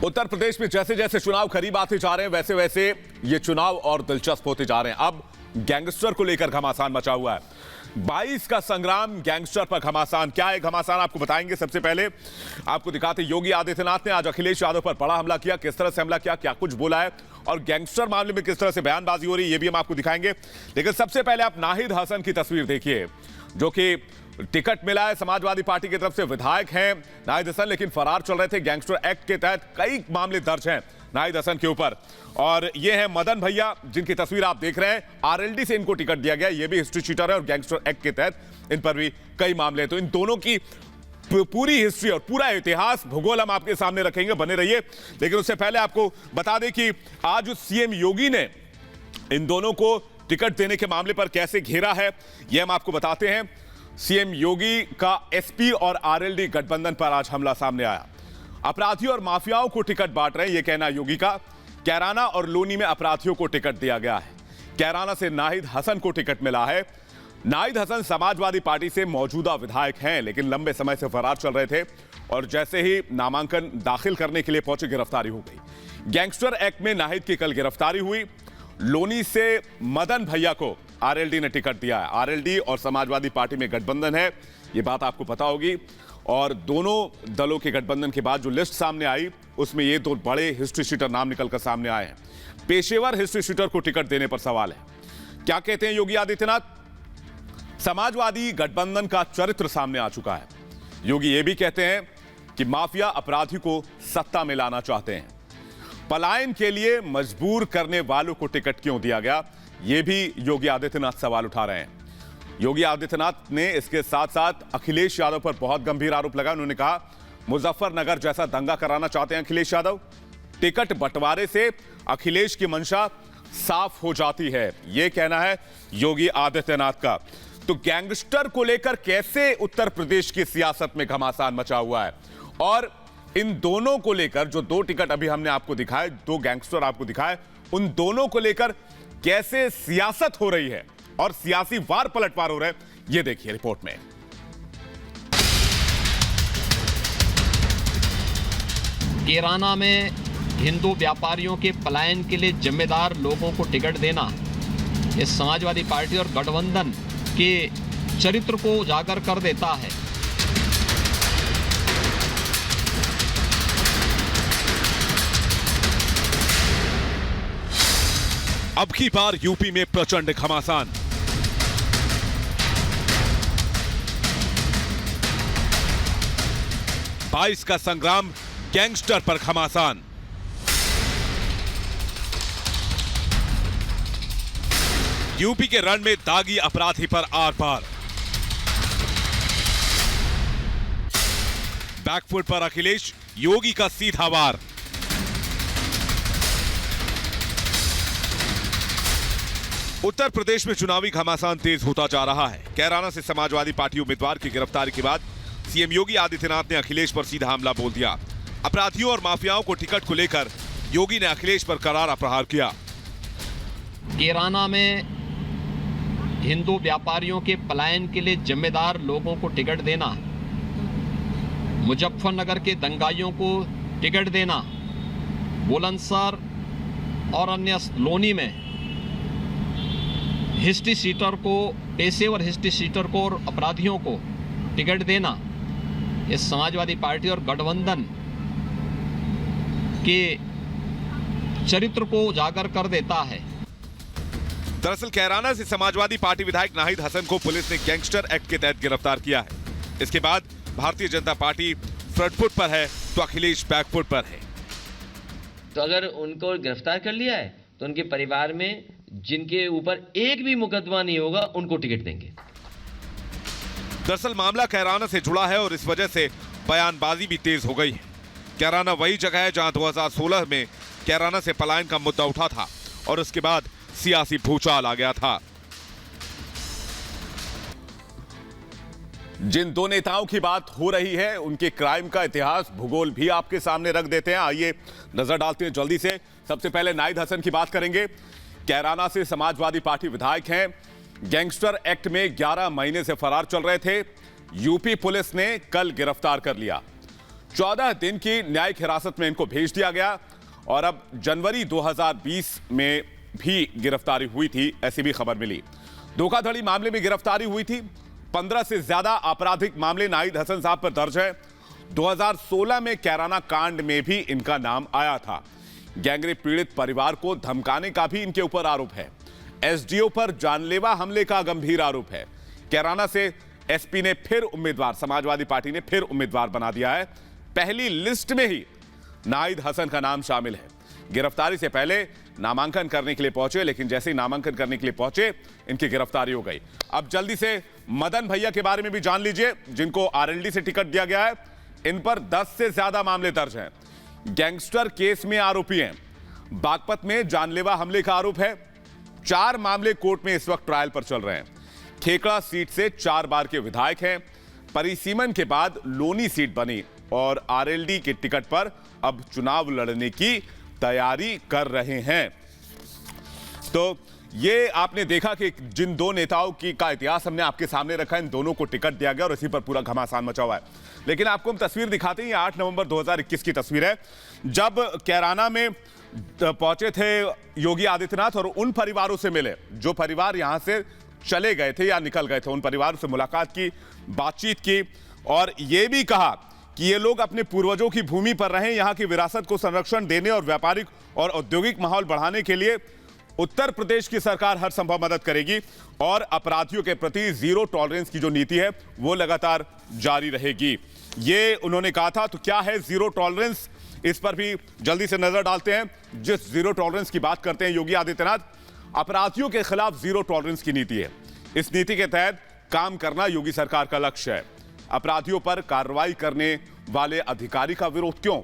उत्तर प्रदेश में जैसे जैसे चुनाव करीब आते जा रहे हैं वैसे वैसे ये चुनाव और दिलचस्प होते जा रहे हैं। अब गैंगस्टर को लेकर घमासान मचा हुआ है। 22 का संग्राम गैंगस्टर पर घमासान। क्या है घमासान, आपको बताएंगे। सबसे पहले आपको दिखाते योगी आदित्यनाथ ने आज अखिलेश यादव पर बड़ा हमला किया। किस तरह से हमला किया, क्या कुछ बोला है और गैंगस्टर मामले में किस तरह से बयानबाजी हो रही है, ये भी हम आपको दिखाएंगे। लेकिन सबसे पहले आप नाहिद हसन की तस्वीर देखिए, जो कि टिकट मिला है समाजवादी पार्टी की तरफ से। विधायक हैं नाहिद हसन, लेकिन फरार चल रहे थे। गैंगस्टर एक्ट के तहत कई मामले दर्ज हैं नाहिद हसन के ऊपर। और ये है मदन भैया, जिनकी तस्वीर आप देख रहे हैं। आरएलडी से इनको टिकट दिया गया, ये भी हिस्ट्री शीटर है और गैंगस्टर एक्ट के तहत इन पर भी कई मामले हैं। तो इन दोनों की पूरी हिस्ट्री और पूरा इतिहास भूगोल हम आपके सामने रखेंगे, बने रहिए। लेकिन उससे पहले आपको बता दें कि आज सीएम योगी ने इन दोनों को टिकट देने के मामले पर कैसे घेरा है, यह हम आपको बताते हैं। सीएम योगी का एसपी और आरएलडी गठबंधन पर आज हमला सामने आया। अपराधियों और माफियाओं को टिकट बांट रहे हैं, यह कहना योगी का। कैराना और लोनी में अपराधियों को टिकट दिया गया है। कैराना से नाहिद हसन को टिकट मिला है। नाहिद हसन समाजवादी पार्टी से मौजूदा विधायक हैं, लेकिन लंबे समय से फरार चल रहे थे और जैसे ही नामांकन दाखिल करने के लिए पहुंचे, गिरफ्तारी हो गई। गैंगस्टर एक्ट में नाहिद की कल गिरफ्तारी हुई। लोनी से मदन भैया को आरएलडी ने टिकट दिया है। आरएलडी और समाजवादी पार्टी में गठबंधन है, ये बात आपको पता होगी। और दोनों दलों के गठबंधन के बाद जो लिस्ट सामने आई, उसमें ये दो बड़े हिस्ट्री शीटर नाम निकलकर सामने आए हैं। पेशेवर हिस्ट्री शीटर को टिकट देने पर सवाल है। क्या कहते हैं योगी आदित्यनाथ? समाजवादी गठबंधन का चरित्र सामने आ चुका है। योगी ये भी कहते हैं कि माफिया अपराधी को सत्ता में लाना चाहते हैं। पलायन के लिए मजबूर करने वालों को टिकट क्यों दिया गया, यह भी योगी आदित्यनाथ सवाल उठा रहे हैं। योगी आदित्यनाथ ने इसके साथ साथ अखिलेश यादव पर बहुत गंभीर आरोप लगाया। उन्होंने कहा मुजफ्फरनगर जैसा दंगा कराना चाहते हैं अखिलेश यादव। टिकट बंटवारे से अखिलेश की मंशा साफ हो जाती है, यह कहना है योगी आदित्यनाथ का। तो गैंगस्टर को लेकर कैसे उत्तर प्रदेश की सियासत में घमासान मचा हुआ है, और इन दोनों को लेकर जो दो टिकट अभी हमने आपको दिखाए, दो गैंगस्टर आपको दिखाए, उन दोनों को लेकर कैसे सियासत हो रही है और सियासी वार पलटवार हो रहे हैं, यह देखिए रिपोर्ट में। कैराना में हिंदू व्यापारियों के पलायन के लिए जिम्मेदार लोगों को टिकट देना इस समाजवादी पार्टी और गठबंधन के चरित्र को उजागर कर देता है। अब की बार यूपी में प्रचंड घमासान। बाईस का संग्राम गैंगस्टर पर घमासान। यूपी के रण में दागी अपराधी पर आर पार। बैकफुट पर अखिलेश, योगी का सीधा वार। उत्तर प्रदेश में चुनावी घमासान तेज होता जा रहा है। कैराना से समाजवादी पार्टी उम्मीदवार की गिरफ्तारी के बाद सीएम योगी आदित्यनाथ ने अखिलेश पर सीधा हमला बोल दिया। अपराधियों और माफियाओं को टिकट को लेकर योगी ने अखिलेश पर करारा प्रहार किया। कैराना में हिंदू व्यापारियों के पलायन के लिए जिम्मेदार लोगों को टिकट देना, मुजफ्फरनगर के दंगाइयों को टिकट देना, बुलंदशहर और अन्य लोनी में हिस्ट्री सीटर को, पेशेवर हिस्ट्री सीटर को और अपराधियों को टिकट देना इस समाजवादी पार्टी और गठबंधन के चरित्र को उजागर कर देता है। दरअसल कैराना से समाजवादी पार्टी विधायक नाहिद हसन को पुलिस ने गैंगस्टर एक्ट के तहत गिरफ्तार किया है। इसके बाद Bharatiya Janata party front foot पर है तो अखिलेश बैक फुट पर है। तो अगर उनको गिरफ्तार कर लिया है तो उनके परिवार में जिनके ऊपर एक भी मुकदमा नहीं होगा, उनको टिकट देंगे। दरअसल मामला कैराना से जुड़ा है और इस वजह से बयानबाजी भी तेज हो गई है। कैराना वही जगह है जहां 2016 में कैराना से पलायन का मुद्दा उठा था और उसके बाद सियासी भूचाल आ गया था। जिन दो नेताओं की बात हो रही है, उनके क्राइम का इतिहास, भूगोल भी आपके सामने रख देते हैं। आइए नजर डालते हैं जल्दी से। सबसे पहले नाहिद हसन की बात करेंगे। कैराना से समाजवादी पार्टी विधायक हैं। गैंगस्टर एक्ट में 11 महीने से फरार चल रहे थे। यूपी पुलिस ने कल गिरफ्तार कर लिया। 14 दिन की न्यायिक हिरासत में इनको भेज दिया गया और अब जनवरी 2020 में भी गिरफ्तारी हुई थी, ऐसी भी खबर मिली। धोखाधड़ी मामले में गिरफ्तारी हुई थी। 15 से ज्यादा आपराधिक मामले नाहिद हसन साहब पर दर्ज है। 2016 में कैराना कांड में भी इनका नाम आया था। गैंगरेप पीड़ित परिवार को धमकाने का भी इनके ऊपर आरोप है। एसडीओ पर जानलेवा हमले का गंभीर आरोप है। कैराना से एसपी ने फिर उम्मीदवार, समाजवादी पार्टी ने फिर उम्मीदवार बना दिया है। पहली लिस्ट में ही नाहिद हसन का नाम शामिल है। गिरफ्तारी से पहले नामांकन करने के लिए पहुंचे, लेकिन जैसे ही नामांकन करने के लिए पहुंचे इनकी गिरफ्तारी हो गई। अब जल्दी से मदन भैया के बारे में भी जान लीजिए, जिनको आरएलडी से टिकट दिया गया है। इन पर 10 से ज्यादा मामले दर्ज हैं। गैंगस्टर केस में आरोपी हैं। बागपत में जानलेवा हमले का आरोप है। 4 मामले कोर्ट में इस वक्त ट्रायल पर चल रहे हैं। खेकड़ा सीट से 4 बार के विधायक हैं। परिसीमन के बाद लोनी सीट बनी और आरएलडी के टिकट पर अब चुनाव लड़ने की तैयारी कर रहे हैं। तो ये आपने देखा कि जिन दो नेताओं का इतिहास हमने आपके सामने रखा है, इन दोनों को टिकट दिया गया और इसी पर पूरा घमासान मचा हुआ है। लेकिन आपको हम तस्वीर दिखाते हैं। 8 नवंबर 2021 की तस्वीर है, जब कैराना में पहुंचे थे योगी आदित्यनाथ और उन परिवारों से मिले जो परिवार यहां से चले गए थे या निकल गए थे। उन परिवारों से मुलाकात की, बातचीत की और यह भी कहा कि ये लोग अपने पूर्वजों की भूमि पर रहें, यहां की विरासत को संरक्षण देने और व्यापारिक और औद्योगिक माहौल बढ़ाने के लिए उत्तर प्रदेश की सरकार हर संभव मदद करेगी और अपराधियों के प्रति जीरो टॉलरेंस की जो नीति है वो लगातार जारी रहेगी। ये उन्होंने कहा था। तो क्या है जीरो टॉलरेंस, इस पर भी जल्दी से नजर डालते हैं। जिस जीरो टॉलरेंस की बात करते हैं योगी आदित्यनाथ, अपराधियों के खिलाफ जीरो टॉलरेंस की नीति है। इस नीति के तहत काम करना योगी सरकार का लक्ष्य है। अपराधियों पर कार्रवाई करने वाले अधिकारी का विरोध क्यों?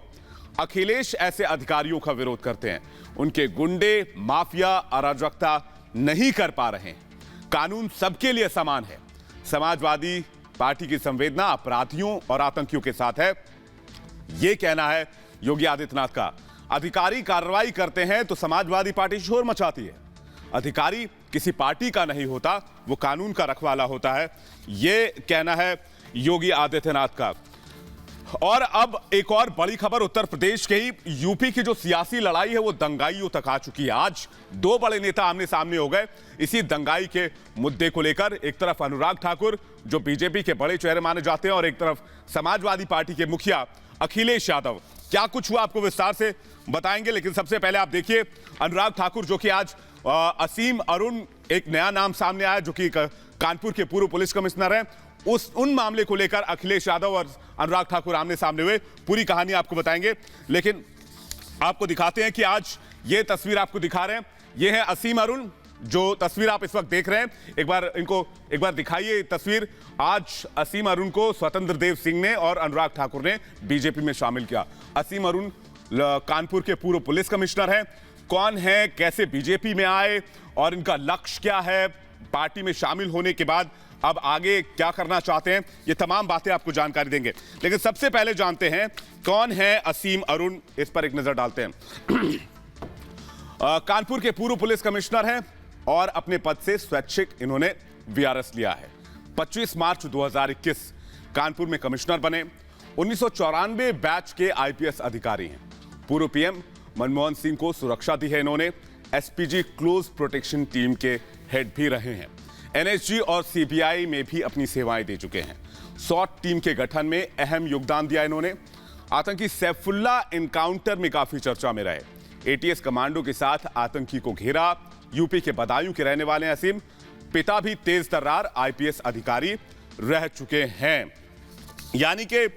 अखिलेश ऐसे अधिकारियों का विरोध करते हैं। उनके गुंडे, माफिया अराजकता नहीं कर पा रहे हैं। कानून सबके लिए समान है। समाजवादी पार्टी की संवेदना अपराधियों और आतंकियों के साथ है, यह कहना है योगी आदित्यनाथ का। अधिकारी कार्रवाई करते हैं तो समाजवादी पार्टी शोर मचाती है। अधिकारी किसी पार्टी का नहीं होता, वो कानून का रखवाला होता है, यह कहना है योगी आदित्यनाथ का। और अब एक और बड़ी खबर, उत्तर प्रदेश के ही यूपी की जो सियासी लड़ाई है वो दंगाइयों तक आ चुकी है। आज 2 बड़े नेता आमने सामने हो गए इसी दंगाई के मुद्दे को लेकर। एक तरफ अनुराग ठाकुर जो बीजेपी के बड़े चेहरे माने जाते हैं और एक तरफ समाजवादी पार्टी के मुखिया अखिलेश यादव। क्या कुछ हुआ आपको विस्तार से बताएंगे, लेकिन सबसे पहले आप देखिए अनुराग ठाकुर जो कि आज असीम अरुण, एक नया नाम सामने आया जो कि कानपुर के पूर्व पुलिस कमिश्नर हैं, उन मामले को लेकर अखिलेश यादव और अनुराग ठाकुर आमने सामने हुए। पूरी कहानी आपको बताएंगे, लेकिन आपको दिखाते हैं कि आज ये तस्वीर आपको दिखा रहे हैं। ये है असीम अरुण, जो तस्वीर आप इस वक्त देख रहे हैं। एक बार दिखाइए तस्वीर। आज असीम अरुण को स्वतंत्र देव सिंह ने और अनुराग ठाकुर ने बीजेपी में शामिल किया। असीम अरुण कानपुर के पूर्व पुलिस कमिश्नर हैं। कौन है, कैसे बीजेपी में आए और इनका लक्ष्य क्या है, पार्टी में शामिल होने के बाद अब आगे क्या करना चाहते हैं, ये तमाम बातें आपको जानकारी देंगे। लेकिन सबसे पहले जानते हैं कौन है असीम अरुण, इस पर एक नजर डालते हैं। कानपुर के पूर्व पुलिस कमिश्नर हैं और अपने पद से स्वैच्छिक इन्होंने वीआरएस लिया है। 25 मार्च 2021 कानपुर में कमिश्नर बने। 1994 बैच के आईपीएस अधिकारी हैं। पूर्व पीएम मनमोहन सिंह को सुरक्षा दी है इन्होंने। एसपीजी क्लोज प्रोटेक्शन टीम के हेड भी रहे हैं। एनएसजी और सीबीआई में भी अपनी सेवाएं दे चुके हैं। सॉट टीम के गठन में अहम योगदान दिया इन्होंने। आतंकी सैफुल्ला एनकाउंटर में काफी चर्चा में रहे। एटीएस कमांडो के साथ आतंकी को घेरा। यूपी के बदायूं के रहने वाले असीम, पिता भी तेज तर्रार आईपीएस अधिकारी रह चुके हैं। यानी कि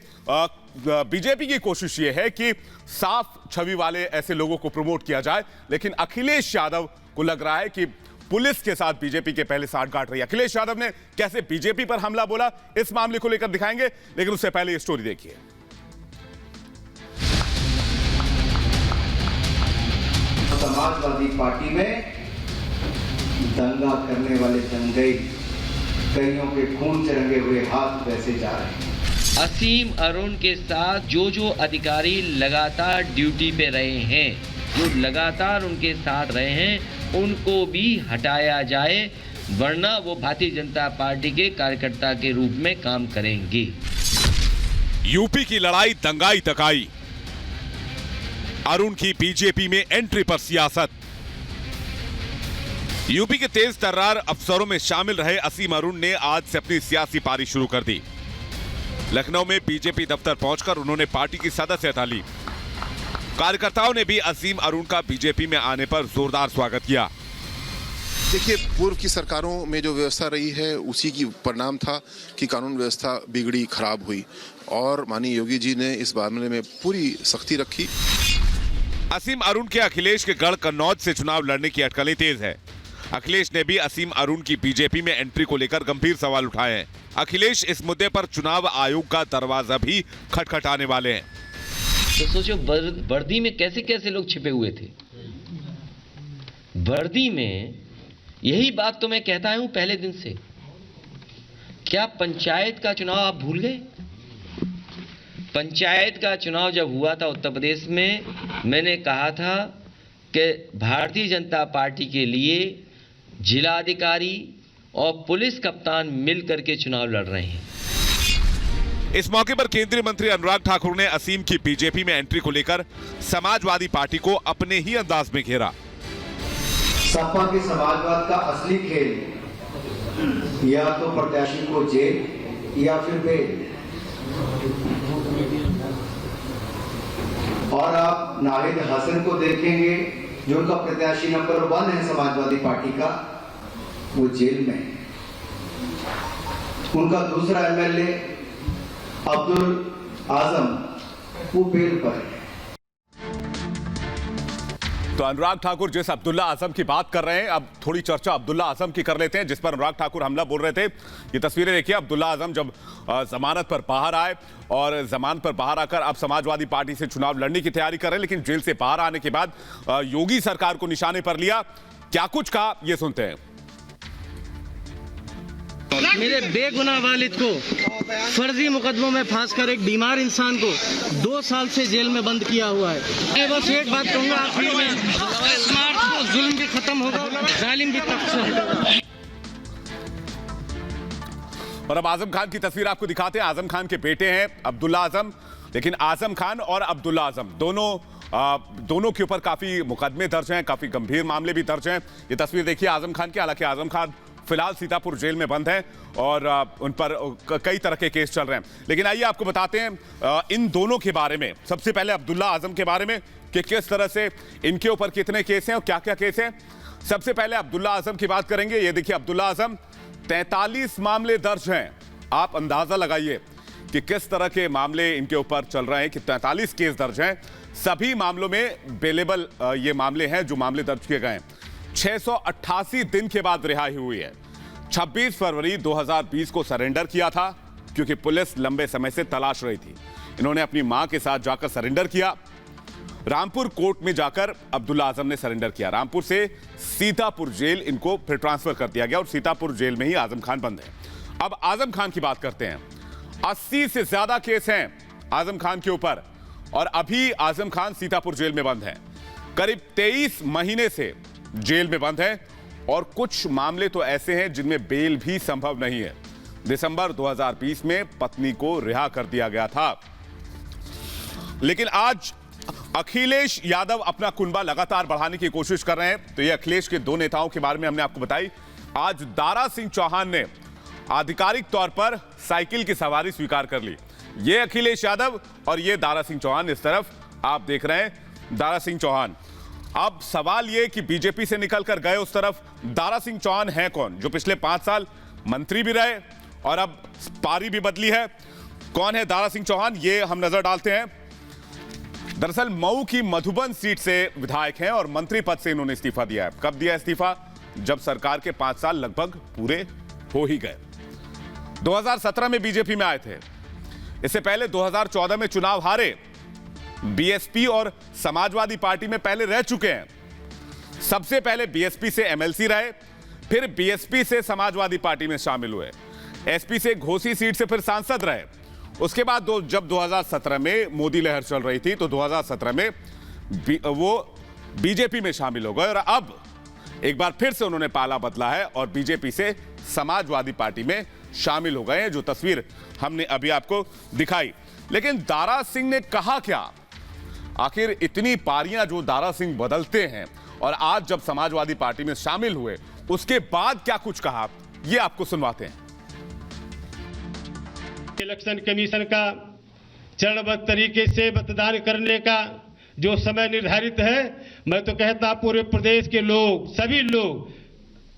बीजेपी की कोशिश यह है कि साफ छवि वाले ऐसे लोगों को प्रमोट किया जाए, लेकिन अखिलेश यादव को लग रहा है कि पुलिस के साथ बीजेपी के पहले साठगांठ रही। अखिलेश यादव ने कैसे बीजेपी पर हमला बोला, इस मामले को लेकर दिखाएंगे, लेकिन उससे पहले ये स्टोरी देखिए। समाजवादी पार्टी में दंगा करने वाले दंगई, कईयों के खून से रंगे हुए हाथ वैसे जा रहे हैं। असीम अरुण के साथ जो अधिकारी लगातार ड्यूटी पे रहे हैं, जो लगातार उनके साथ रहे हैं, उनको भी हटाया जाए, वरना वो भारतीय जनता पार्टी के कार्यकर्ता के रूप में काम करेंगे। यूपी की लड़ाई दंगाई तक आई। अरुण की बीजेपी में एंट्री पर सियासत। यूपी के तेज तर्रार अफसरों में शामिल रहे असीम अरुण ने आज से अपनी सियासी पारी शुरू कर दी। लखनऊ में बीजेपी दफ्तर पहुंचकर उन्होंने पार्टी की सदस्यता ली। कार्यकर्ताओं ने भी असीम अरुण का बीजेपी में आने पर जोरदार स्वागत किया। देखिए, पूर्व की सरकारों में जो व्यवस्था रही है उसी की परिणाम था कि कानून व्यवस्था बिगड़ी, खराब हुई, और माननीय योगी जी ने इस मामले में पूरी सख्ती रखी। असीम अरुण के अखिलेश के गढ़ कन्नौज से चुनाव लड़ने की अटकलें तेज है। अखिलेश ने भी असीम अरुण की बीजेपी में एंट्री को लेकर गंभीर सवाल उठाए हैं। अखिलेश इस मुद्दे पर चुनाव आयोग का दरवाजा भी खटखटाने वाले हैं। तो सोचो, वर्दी में कैसे कैसे लोग छिपे हुए थे। वर्दी में यही बात तो मैं कहता हूं पहले दिन से। क्या पंचायत का चुनाव आप भूल गए? पंचायत का चुनाव जब हुआ था उत्तर प्रदेश में, मैंने कहा था कि भारतीय जनता पार्टी के लिए जिलाधिकारी और पुलिस कप्तान मिलकर के चुनाव लड़ रहे हैं। इस मौके पर केंद्रीय मंत्री अनुराग ठाकुर ने असीम की बीजेपी में एंट्री को लेकर समाजवादी पार्टी को अपने ही अंदाज में घेरा। सपा के समाजवाद का असली खेल या तो प्रत्याशी को जेल या फिर बेल। और आप नाहिद हसन को देखेंगे, जो उनका प्रत्याशी नंबर 1 है समाजवादी पार्टी का, वो जेल में है। उनका दूसरा एमएलए अब्दुल आजम वो बेल पर है। तो अनुराग ठाकुर जिस अब्दुल्ला आजम की बात कर रहे हैं, अब थोड़ी चर्चा अब्दुल्ला आजम की कर लेते हैं, जिस पर अनुराग ठाकुर हमला बोल रहे थे। ये तस्वीरें देखिए, अब्दुल्ला आजम जब जमानत पर बाहर आए और जमानत पर बाहर आकर अब समाजवादी पार्टी से चुनाव लड़ने की तैयारी कर रहे हैं, लेकिन जेल से बाहर आने के बाद योगी सरकार को निशाने पर लिया। क्या कुछ कहा, ये सुनते हैं। मेरे बेगुनाह वालिद को फर्जी मुकदमों में फांसकर एक बीमार इंसान को 2 साल से जेल में बंद किया हुआ है। मैं बस एक बात कहूंगा आखिर में, स्मार्ट को जुल्म भी खत्म होगा, जालिम भी तख्त से हटेगा। और अब आजम खान की तस्वीर आपको दिखाते हैं। आजम खान के बेटे हैं अब्दुल्ला आजम, लेकिन आजम खान और अब्दुल्ला आजम दोनों के ऊपर काफी मुकदमे दर्ज हैं, काफी गंभीर मामले भी दर्ज हैं। ये तस्वीर देखिए आजम खान की। हालांकि आजम खान फिलहाल सीतापुर जेल में बंद हैं और उन पर कई तरह के केस चल रहे हैं। लेकिन आइए आपको बताते हैं इन दोनों के बारे में। सबसे पहले अब्दुल्ला आजम के बारे में कि किस तरह से इनके ऊपर कितने केस हैं और क्या क्या केस हैं। सबसे पहले अब्दुल्ला आजम की बात करेंगे। ये देखिए अब्दुल्ला आजम, 43 मामले दर्ज हैं। आप अंदाजा लगाइए कि किस तरह के मामले इनके ऊपर चल रहे हैं कि 43 केस दर्ज हैं। सभी मामलों में बेलेबल ये मामले हैं जो मामले दर्ज किए गए हैं। 688 दिन के बाद रिहाई हुई है। 26 फरवरी 2020 को सरेंडर किया था क्योंकि पुलिस लंबे समय से तलाश रही थी। इन्होंने अपनी मां के साथ जाकर सरेंडर किया। रामपुर कोर्ट में जाकर अब्दुल्ला आजम ने सरेंडर किया। रामपुर से सीतापुर जेल इनको फिर ट्रांसफर कर दिया गया और सीतापुर जेल में ही आजम खान बंद है। अब आजम खान की बात करते हैं। 80 से ज्यादा केस हैं आजम खान के ऊपर और अभी आजम खान सीतापुर जेल में बंद है। करीब 23 महीने से जेल में बंद है और कुछ मामले तो ऐसे हैं जिनमें बेल भी संभव नहीं है। दिसंबर 2020 में पत्नी को रिहा कर दिया गया था। लेकिन आज अखिलेश यादव अपना कुनबा लगातार बढ़ाने की कोशिश कर रहे हैं। तो ये अखिलेश के 2 नेताओं के बारे में हमने आपको बताई। आज दारा सिंह चौहान ने आधिकारिक तौर पर साइकिल की सवारी स्वीकार कर ली। ये अखिलेश यादव और ये दारा सिंह चौहान। इस तरफ आप देख रहे हैं दारा सिंह चौहान। अब सवाल यह कि बीजेपी से निकलकर गए उस तरफ दारा सिंह चौहान हैं कौन, जो पिछले 5 साल मंत्री भी रहे और अब पारी भी बदली है। कौन है दारा सिंह चौहान, ये हम नजर डालते हैं। दरअसल मऊ की मधुबन सीट से विधायक हैं और मंत्री पद से इन्होंने इस्तीफा दिया है। कब दिया इस्तीफा? जब सरकार के 5 साल लगभग पूरे हो ही गए। 2017 में बीजेपी में आए थे। इससे पहले 2014 में चुनाव हारे। बीएसपी और समाजवादी पार्टी में पहले रह चुके हैं। सबसे पहले बीएसपी से एमएलसी रहे, फिर बीएसपी से समाजवादी पार्टी में शामिल हुए, एसपी से घोसी सीट से फिर सांसद रहे। उसके बाद जब 2017 में मोदी लहर चल रही थी तो 2017 में वो बीजेपी में शामिल हो गए और अब एक बार फिर से उन्होंने पाला बदला है और बीजेपी से समाजवादी पार्टी में शामिल हो गए हैं, जो तस्वीर हमने अभी आपको दिखाई। लेकिन दारा सिंह ने कहा क्या? आखिर इतनी पारियां जो दारा सिंह बदलते हैं और आज जब समाजवादी पार्टी में शामिल हुए उसके बाद क्या कुछ कहा, यह आपको सुनवाते हैं। इलेक्शन कमीशन का चरणबद्ध तरीके से मतदान करने का जो समय निर्धारित है, मैं तो कहता पूरे प्रदेश के लोग, सभी लोग,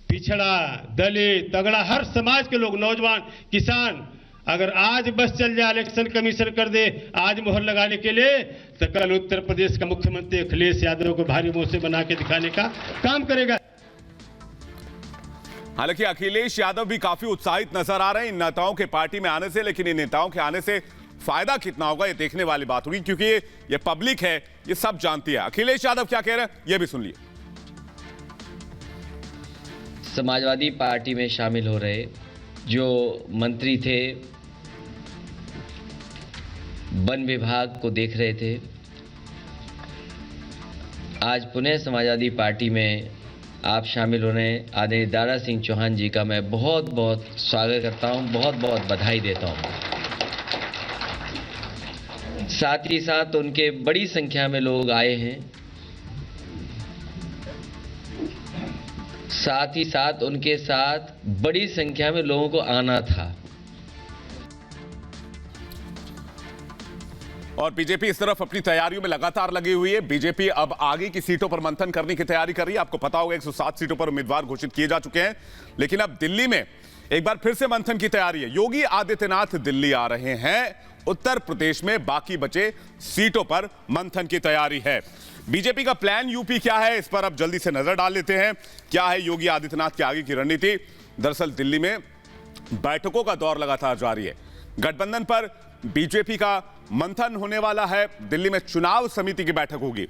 पिछड़ा, दलित, तगड़ा, हर समाज के लोग, नौजवान, किसान, अगर आज बस चल जाए, इलेक्शन कमीशन कर दे आज मोहर लगाने के लिए, तो कल उत्तर प्रदेश का मुख्यमंत्री अखिलेश यादव को भारी मुंह से बना के दिखाने का काम करेगा। हालांकि अखिलेश यादव भी काफी उत्साहित नजर आ रहे हैं इन नेताओं के पार्टी में आने से, लेकिन इन नेताओं के आने से फायदा कितना होगा ये देखने वाली बात होगी, क्योंकि ये पब्लिक है, ये सब जानती है। अखिलेश यादव क्या कह रहे हैं ये भी सुन लिए। समाजवादी पार्टी में शामिल हो रहे जो मंत्री थे, वन विभाग को देख रहे थे, आज पुनः समाजवादी पार्टी में आप शामिल होने आदरणीय दारा सिंह चौहान जी का मैं बहुत बहुत स्वागत करता हूं, बहुत बहुत बधाई देता हूं। साथ ही साथ उनके बड़ी संख्या में लोग आए हैं, साथ ही साथ उनके साथ बड़ी संख्या में लोगों को आना था। और बीजेपी इस तरफ अपनी तैयारियों में लगातार लगी हुई है। बीजेपी अब आगे की सीटों पर मंथन करने की तैयारी कर रही है। आपको पता होगा 107 सीटों पर उम्मीदवार घोषित किए जा चुके हैं, लेकिन अब दिल्ली में एक बार फिर से मंथन की तैयारी है। योगी आदित्यनाथ दिल्ली आ रहे हैं, उत्तर प्रदेश में बाकी बचे सीटों पर मंथन की तैयारी है। बीजेपी का प्लान यूपी क्या है, इस पर अब जल्दी से नजर डाल लेते हैं। क्या है योगी आदित्यनाथ की आगे की रणनीति? दरअसल दिल्ली में बैठकों का दौर लगातार जारी है। गठबंधन पर बीजेपी का मंथन होने वाला है। दिल्ली में चुनाव समिति की बैठक होगी,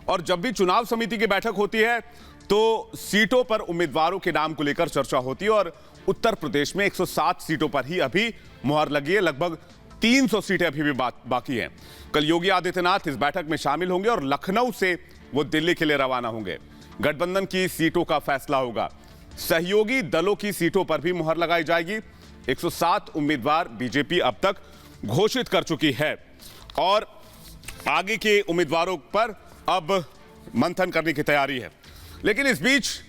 और जब भी चुनाव समिति की बैठक होती है तो सीटों पर उम्मीदवारों के नाम को लेकर चर्चा होती है। और उत्तर प्रदेश में 107 सीटों पर ही अभी मुहर लगी है, लगभग 300 सीटें अभी भी बाकी हैं। कल योगी आदित्यनाथ इस बैठक में शामिल होंगे और लखनऊ से वो दिल्ली के लिए रवाना होंगे। गठबंधन की सीटों का फैसला होगा। सहयोगी दलों की सीटों पर भी मुहर लगाई जाएगी। 107 उम्मीदवार बीजेपी अब तक घोषित कर चुकी है, और आगे के उम्मीदवारों पर अब मंथन करने की तैयारी है। लेकिन इस बीच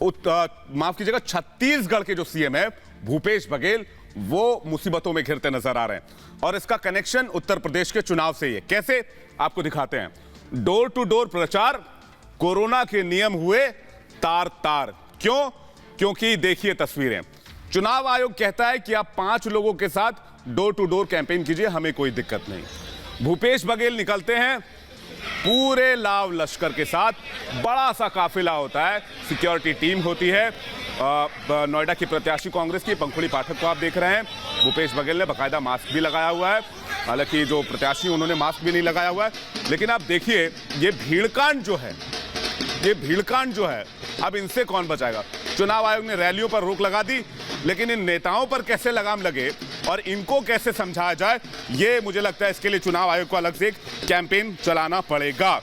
माफ कीजिएगा, छत्तीसगढ़ के जो सीएम है भूपेश बघेल, वो मुसीबतों में घिरते नजर आ रहे हैं, और इसका कनेक्शन उत्तर प्रदेश के चुनाव से ही है। कैसे, आपको दिखाते हैं। डोर टू डोर प्रचार, कोरोना के नियम हुए तार तार। क्यों? क्योंकि देखिए तस्वीरें। चुनाव आयोग कहता है कि आप 5 लोगों के साथ डोर टू डोर कैंपेन कीजिए, हमें कोई दिक्कत नहीं। भूपेश बघेल निकलते हैं पूरे लाव लश्कर के साथ, बड़ा सा काफिला होता है, सिक्योरिटी टीम होती है। नोएडा की प्रत्याशी कांग्रेस की पंखुड़ी पाठक को आप देख रहे हैं। भूपेश बघेल ने बाकायदा मास्क भी लगाया हुआ है, हालांकि जो प्रत्याशी उन्होंने मास्क भी नहीं लगाया हुआ है। लेकिन आप देखिए ये भीड़कांड जो है, ये भीड़कांड जो है, अब इनसे कौन बचाएगा? चुनाव आयोग ने रैलियों पर रोक लगा दी, लेकिन इन नेताओं पर कैसे लगाम लगे और इनको कैसे समझाया जाए, ये मुझे लगता है इसके लिए चुनाव आयोग को अलग से एक कैंपेन चलाना पड़ेगा।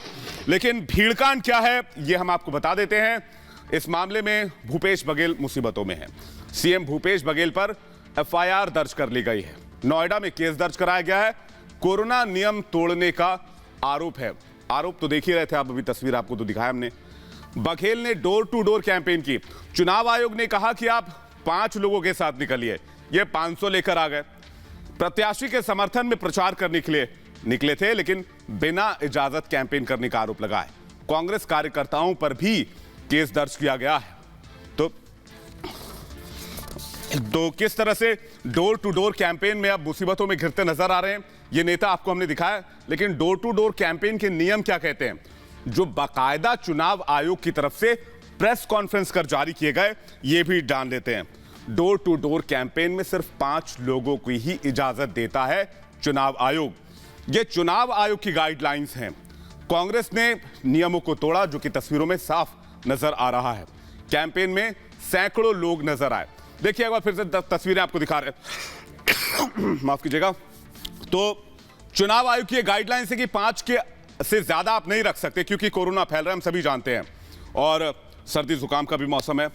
लेकिन भीड़कांड क्या है ये हम आपको बता देते हैं। इस मामले में भूपेश बघेल मुसीबतों में है। सीएम भूपेश बघेल पर एफआईआर दर्ज कर ली गई है। नोएडा में केस दर्ज कराया गया है। कोरोना नियम तोड़ने का आरोप है। आरोप तो देख ही रहे थे आप, अभी तस्वीर आपको तो दिखाया हमने। बघेल ने डोर टू डोर कैंपेन की। चुनाव आयोग ने कहा कि आप 5 लोगों के साथ निकलिए, ये 500 लेकर आ गए। प्रत्याशी के समर्थन में प्रचार करने के लिए निकले थे, लेकिन बिना इजाजत कैंपेन करने का आरोप लगा है। कांग्रेस कार्यकर्ताओं पर भी केस दर्ज किया गया है। तो किस तरह से डोर टू डोर कैंपेन में अब मुसीबतों में घिरते नजर आ रहे हैं ये नेता, आपको हमने दिखाया। लेकिन डोर टू डोर कैंपेन के नियम क्या कहते हैं, जो बाकायदा चुनाव आयोग की तरफ से प्रेस कॉन्फ्रेंस कर जारी किए गए, ये भी जान लेते हैं। डोर टू डोर कैंपेन में सिर्फ 5 लोगों की ही इजाजत देता है चुनाव आयोग। ये चुनाव आयोग की गाइडलाइंस हैं। कांग्रेस ने नियमों को तोड़ा, जो कि तस्वीरों में साफ नजर आ रहा है। कैंपेन में सैकड़ों लोग नजर आए। देखिए एक बार फिर से तस्वीरें आपको दिखा रहे हैं, माफ कीजिएगा। तो चुनाव आयोग की गाइडलाइंस है कि 5 के से ज्यादा आप नहीं रख सकते, क्योंकि कोरोना फैल रहा है, हम सभी जानते हैं, और सर्दी जुकाम का भी मौसम है।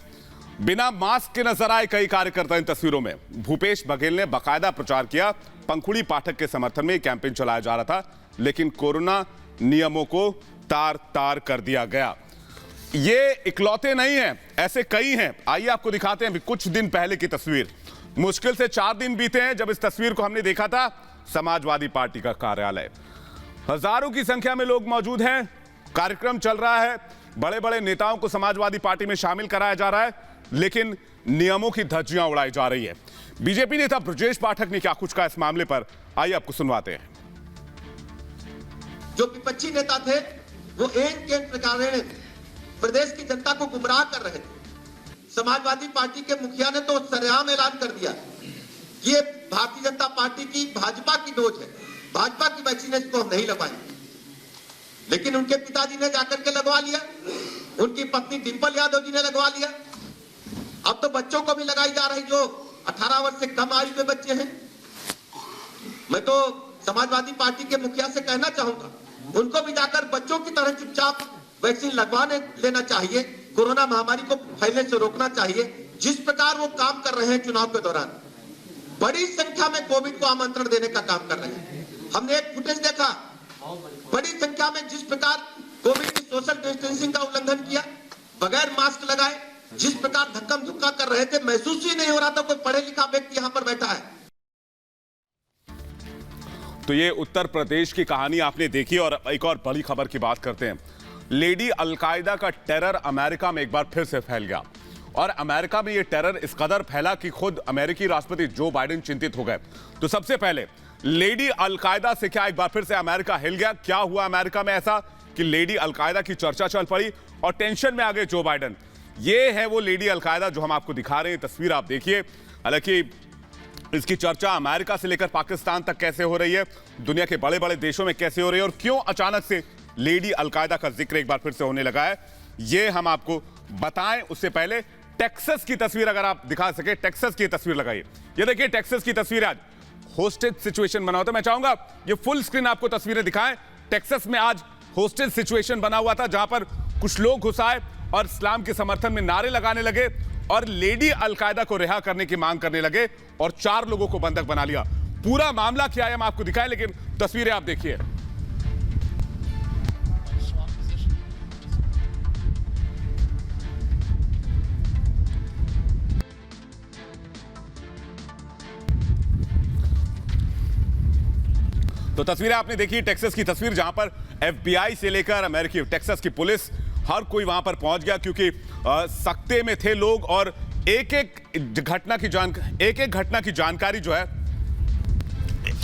बिना मास्क के नजर आए कई कार्यकर्ता इन तस्वीरों में। भूपेश बघेल ने बाकायदा प्रचार किया, पंखुड़ी पाठक के समर्थन में कैंपेन चलाया जा रहा था, लेकिन कोरोना नियमों को तार तार कर दिया गया। ये इकलौते नहीं हैं, ऐसे कई हैं। आइए आपको दिखाते हैं कुछ दिन पहले की तस्वीर। मुश्किल से 4 दिन बीते हैं जब इस तस्वीर को हमने देखा था। समाजवादी पार्टी का कार्यालय, हजारों की संख्या में लोग मौजूद हैं, कार्यक्रम चल रहा है, बड़े बड़े नेताओं को समाजवादी पार्टी में शामिल कराया जा रहा है, लेकिन नियमों की धज्जियां उड़ाई जा रही है। बीजेपी नेता ब्रजेश पाठक ने क्या कुछ कहा इस मामले पर, आइए आपको सुनवाते हैं। जो विपक्षी नेता थे वो एक प्रकार प्रदेश की जनता को गुमराह कर रहे थे। समाजवादी पार्टी के मुखिया ने तो सरेआम ऐलान कर दिया ये भारतीय जनता पार्टी की भाजपा की डोज है, भाजपा की वैक्सीन इसको हम नहीं लगवाएंगे। लेकिन उनके पिताजी ने जाकर के लगवा लिया, उनकी पत्नी डिंपल यादव जी ने लगवा लिया। अब तो बच्चों को भी लगाई जा रही जो 18 वर्ष से कम आयु के बच्चे हैं। मैं तो समाजवादी पार्टी के मुखिया से कहना चाहूंगा, उनको भी जाकर बच्चों की तरह चुपचाप वैक्सीन लगवाने लेना चाहिए। कोरोना महामारी को फैलने से रोकना चाहिए। जिस प्रकार वो काम कर रहे हैं चुनाव के दौरान, बड़ी संख्या में कोविड को आमंत्रण देने का काम कर रहे हैं। हमने एक फुटेज देखा, बड़ी संख्या में जिस प्रकार कोविड की सोशल डिस्टेंसिंग का उल्लंघन किया, बगैर मास्क लगाए, जिस प्रकार धक्कम धुक्का कर रहे थे, महसूस ही नहीं हो रहा था कोई पढ़े लिखा व्यक्ति यहां पर बैठा है। तो ये उत्तर प्रदेश की कहानी आपने देखी। और एक और बड़ी खबर की बात करते हैं। लेडी अलकायदा का टेरर अमेरिका में एक बार फिर से फैल गया, और अमेरिका में ये टेरर इस कदर फैला कि खुद अमेरिकी राष्ट्रपति जो बाइडेन चिंतित हो गए। तो सबसे पहले लेडी अलकायदा से क्या एक बार फिर से अमेरिका हिल गया? क्या हुआ अमेरिका में ऐसा कि लेडी अलकायदा की चर्चा चल पड़ी और टेंशन में आ गए जो बाइडेन? ये है वो लेडी अलकायदा जो हम आपको दिखा रहे हैं, तस्वीर आप देखिए। हालांकि इसकी चर्चा अमेरिका से लेकर पाकिस्तान तक कैसे हो रही है, दुनिया के बड़े बड़े देशों में कैसे हो रही है, और क्यों अचानक से लेडी अलकायदा का जिक्र एक बार फिर से होने लगा है, ये हम आपको बताएं। उससे पहले टेक्सास की तस्वीर अगर आप दिखा सके, टेक्सास की तस्वीर लगाइए। ये देखिए टेक्सास की तस्वीर, आज होस्टेज सिचुएशन बना हुआ था। मैं चाहूंगा ये फुल स्क्रीन आपको तस्वीरें दिखाएं। टेक्सास में आज होस्टेज सिचुएशन बना हुआ था, जहां पर कुछ लोग घुस आए और इस्लाम के समर्थन में नारे लगाने लगे और लेडी अलकायदा को रिहा करने की मांग करने लगे और 4 लोगों को बंधक बना लिया। पूरा मामला क्या है हम आपको दिखाएं, लेकिन तस्वीरें आप देखिए। तो तस्वीरें आपने देखी टेक्सास की तस्वीर, जहां पर FBI से लेकर अमेरिकी टेक्सास की पुलिस हर कोई वहां पर पहुंच गया, क्योंकि सख्ते में थे लोग और एक एक घटना की जानकारी जो है,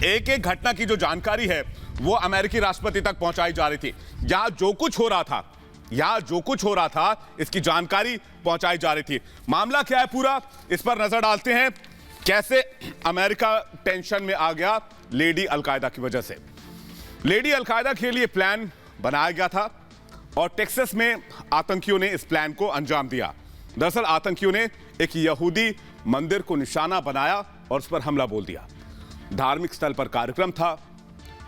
एक घटना की जो जानकारी है वो अमेरिकी राष्ट्रपति तक पहुंचाई जा रही थी। यहां जो कुछ हो रहा था इसकी जानकारी पहुंचाई जा रही थी। मामला क्या है पूरा, इस पर नजर डालते हैं। कैसे अमेरिका टेंशन में आ गया लेडी अलकायदा की वजह से। लेडी अलकायदा के लिए प्लान बनाया गया था और टेक्सास में आतंकियों ने इस प्लान को अंजाम दिया। दरअसल आतंकियों ने एक यहूदी मंदिर को निशाना बनाया और उस पर हमला बोल दिया। धार्मिक स्थल पर कार्यक्रम था,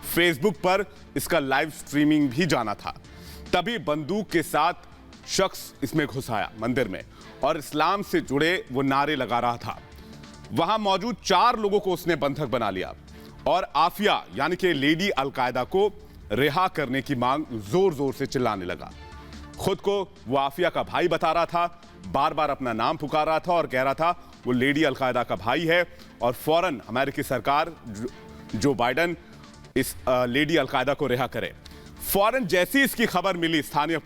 फेसबुक पर इसका लाइव स्ट्रीमिंग भी जाना था। तभी बंदूक के साथ शख्स इसमें घुस आया मंदिर में और इस्लाम से जुड़े वो नारे लगा रहा था। वहां मौजूद 4 लोगों को उसने बंधक बना लिया और आफिया यानी कि लेडी अलकायदा को रिहा करने की मांग जोर जोर से चिल्लाने लगा। खुद को वो आफिया का भाई बता रहा था, बार बार अपना नाम पुकार रहा था और कह रहा था वो लेडी अलकायदा का भाई है और फौरन अमेरिकी सरकार जो बाइडेन इस लेडी अलकायदा को रिहा करे। फौरन जैसी इसकी खबर मिली स्थानीय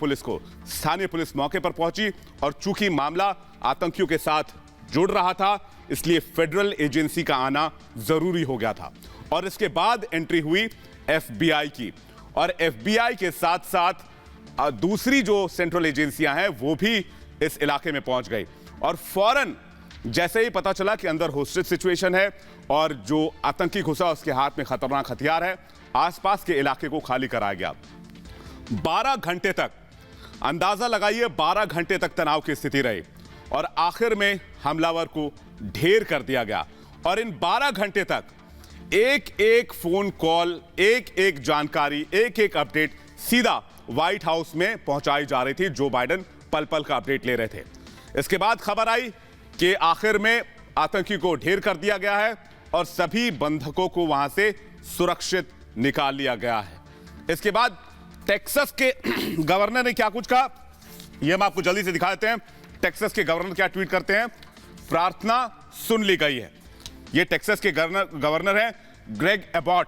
पुलिस मौके पर पहुंची और चूंकि मामला आतंकियों के साथ जुड़ रहा था, इसलिए फेडरल एजेंसी का आना जरूरी हो गया था। और इसके बाद एंट्री हुई FBI की, और FBI के साथ साथ दूसरी जो सेंट्रल एजेंसियां हैं वो भी इस इलाके में पहुंच गई। और फौरन जैसे ही पता चला कि अंदर होस्टेज सिचुएशन है और जो आतंकी घुसा उसके हाथ में खतरनाक हथियार है, आसपास के इलाके को खाली कराया गया। 12 घंटे तक, अंदाजा लगाइए 12 घंटे तक तनाव की स्थिति रही और आखिर में हमलावर को ढेर कर दिया गया। और इन 12 घंटे तक एक एक फोन कॉल, एक एक जानकारी, एक एक अपडेट सीधा व्हाइट हाउस में पहुंचाई जा रही थी। जो बाइडेन पल पल का अपडेट ले रहे थे। इसके बाद खबर आई कि आखिर में आतंकी को ढेर कर दिया गया है और सभी बंधकों को वहां से सुरक्षित निकाल लिया गया है। इसके बाद टेक्सास के गवर्नर ने क्या कुछ कहा, यह हम आपको जल्दी से दिखा देते हैं। टेक्सास के गवर्नर क्या ट्वीट करते हैं। प्रार्थना सुन ली गई है। यह टेक्सास के गवर्नर हैं ग्रेग एबॉट।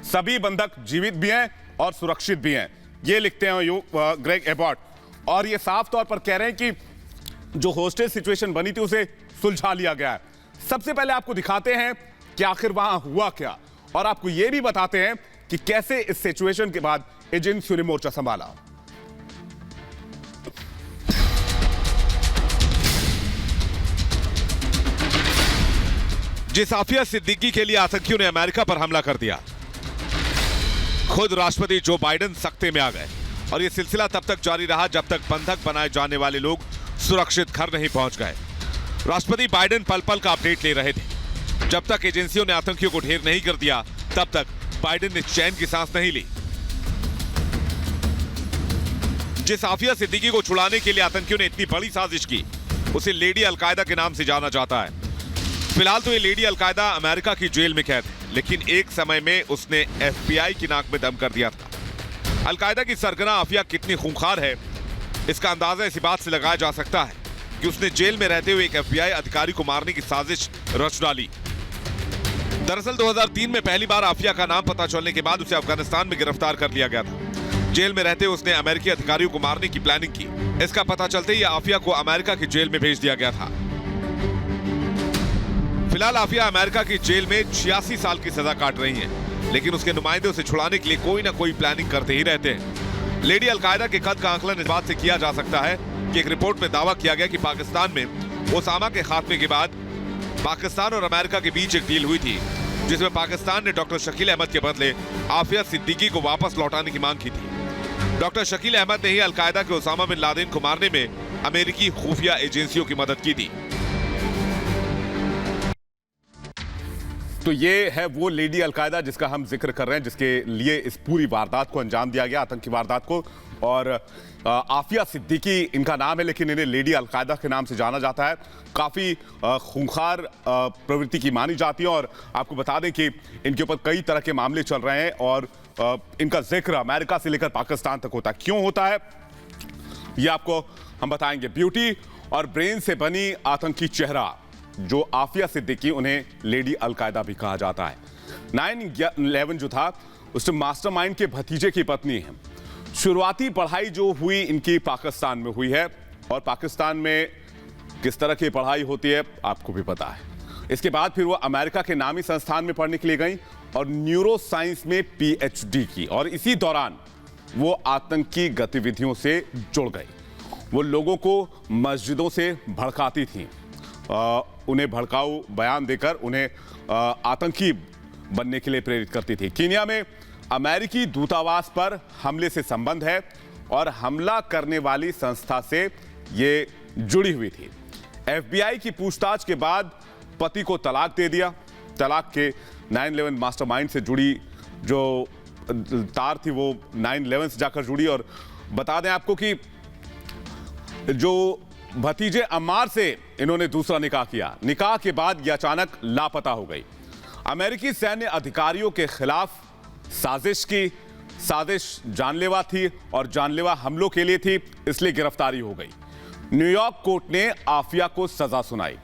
सभी बंधक जीवित भी हैं और सुरक्षित भी हैं, ये लिखते हैं ग्रेग एबॉट। और ये साफ तौर पर कह रहे हैं कि जो होस्टेज सिचुएशन बनी थी उसे सुलझा लिया गया है। सबसे पहले आपको दिखाते हैं कि आखिर वहां हुआ क्या, और आपको यह भी बताते हैं कि कैसे इस सिचुएशन के बाद एजेंसियों ने मोर्चा संभाला। जिस आफिया सिद्दीकी के लिए आतंकियों ने अमेरिका पर हमला कर दिया, खुद राष्ट्रपति जो बाइडेन सख्ते में आ गए, और यह सिलसिला तब तक जारी रहा जब तक बंधक बनाए जाने वाले लोग सुरक्षित घर नहीं पहुंच गए। राष्ट्रपति बाइडेन पल पल का अपडेट ले रहे थे। जब तक एजेंसियों ने आतंकियों को ढेर नहीं कर दिया, तब तक बाइडेन ने चैन की सांस नहीं ली। जिस आफिया सिद्दीकी को छुड़ाने के लिए आतंकियों ने इतनी बड़ी साजिश की, उसे लेडी अलकायदा के नाम से जाना जाता है। फिलहाल तो ये लेडी अलकायदा अमेरिका की जेल में कैद है, लेकिन एक समय में उसने FBI की नाक में दम कर दिया था। अलकायदा की सरगना आफिया कितनी खूंखार है, इसका अंदाजा इसी बात से लगाया जा सकता है कि उसने जेल में रहते हुए एक FBI अधिकारी को मारने की साजिश रच डाली। दरअसल 2003 में पहली बार आफिया का नाम पता चलने के बाद उसे अफगानिस्तान में गिरफ्तार कर लिया गया था। जेल में रहते हुए उसने अमेरिकी अधिकारियों को मारने की प्लानिंग की। इसका पता चलते ही आफिया को अमेरिका की जेल में भेज दिया गया था। फिलहाल आफिया अमेरिका की जेल में 86 साल की सजा काट रही हैं, लेकिन उसके नुमाइंदे उसे छुड़ाने के लिए कोई ना कोई प्लानिंग करते ही रहते हैं। लेडी अलकायदा के कद का आकलन इस बात से किया जा सकता है कि एक रिपोर्ट में दावा किया गया कि पाकिस्तान में ओसामा के खात्मे के बाद पाकिस्तान और अमेरिका के बीच एक डील हुई थी, जिसमें पाकिस्तान ने डॉक्टर शकील अहमद के बदले आफिया सिद्दीकी को वापस लौटाने की मांग की थी। डॉक्टर शकील अहमद ने ही अलकायदा के ओसामा बिन लादेन को मारने में अमेरिकी खुफिया एजेंसियों की मदद की थी। तो ये है वो लेडी अलकायदा जिसका हम जिक्र कर रहे हैं, जिसके लिए इस पूरी वारदात को अंजाम दिया गया, आतंकी वारदात को। और आफिया सिद्दीकी इनका नाम है, लेकिन इन्हें लेडी अलकायदा के नाम से जाना जाता है। काफ़ी खूंखार प्रवृत्ति की मानी जाती है, और आपको बता दें कि इनके ऊपर कई तरह के मामले चल रहे हैं, और इनका जिक्र अमेरिका से लेकर पाकिस्तान तक होता है। क्यों होता है ये आपको हम बताएंगे। ब्यूटी और ब्रेन से बनी आतंकी चेहरा जो आफिया सिद्दीकी, उन्हें लेडी अलकायदा भी कहा जाता है। 9/11 जो था उसमें मास्टरमाइंड के भतीजे की पत्नी है। शुरुआती पढ़ाई जो हुई इनकी पाकिस्तान में हुई है, और पाकिस्तान में किस तरह की पढ़ाई होती है आपको भी पता है। इसके बाद फिर वो अमेरिका के नामी संस्थान में पढ़ने के लिए गई और न्यूरो साइंस में PhD की, और इसी दौरान वो आतंकी गतिविधियों से जुड़ गई। वो लोगों को मस्जिदों से भड़काती थी, उन्हें भड़काऊ बयान देकर उन्हें आतंकी बनने के लिए प्रेरित करती थी। कीनिया में अमेरिकी दूतावास पर हमले से संबंध है, और हमला करने वाली संस्था से ये जुड़ी हुई थी। FBI की पूछताछ के बाद पति को तलाक दे दिया। तलाक के 9/11 मास्टरमाइंड से जुड़ी जो तार थी वो 9/11 से जाकर जुड़ी। और बता दें आपको कि जो भतीजे अम्मार से इन्होंने दूसरा निकाह किया, निकाह के बाद यह अचानक लापता हो गई। अमेरिकी सैन्य अधिकारियों के खिलाफ साजिश की। साजिश जानलेवा थी और जानलेवा हमलों के लिए थी, इसलिए गिरफ्तारी हो गई। न्यूयॉर्क कोर्ट ने आफिया को सजा सुनाई,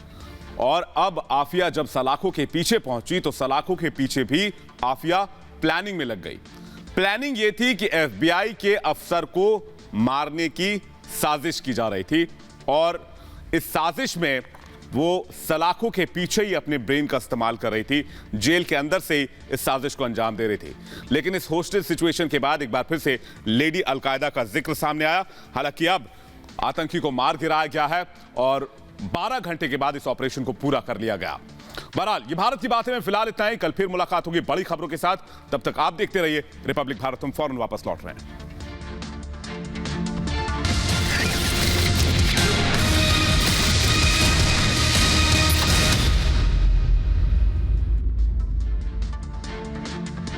और अब आफिया जब सलाखों के पीछे पहुंची तो सलाखों के पीछे भी आफिया प्लानिंग में लग गई। प्लानिंग यह थी कि FBI के अफसर को मारने की साजिश की जा रही थी, और इस साजिश में वो सलाखों के पीछे ही अपने ब्रेन का इस्तेमाल कर रही थी। जेल के अंदर से ही इस साजिश को अंजाम दे रही थी। लेकिन इस होस्टेज सिचुएशन के बाद एक बार फिर से लेडी अलकायदा का जिक्र सामने आया। हालांकि अब आतंकी को मार गिराया गया है, और 12 घंटे के बाद इस ऑपरेशन को पूरा कर लिया गया। बहरहाल ये भारत की बातें में फिलहाल इतना ही। कल फिर मुलाकात होगी बड़ी खबरों के साथ। तब तक आप देखते रहिए रिपब्लिक भारत। हम फौरन वापस लौट रहे हैं।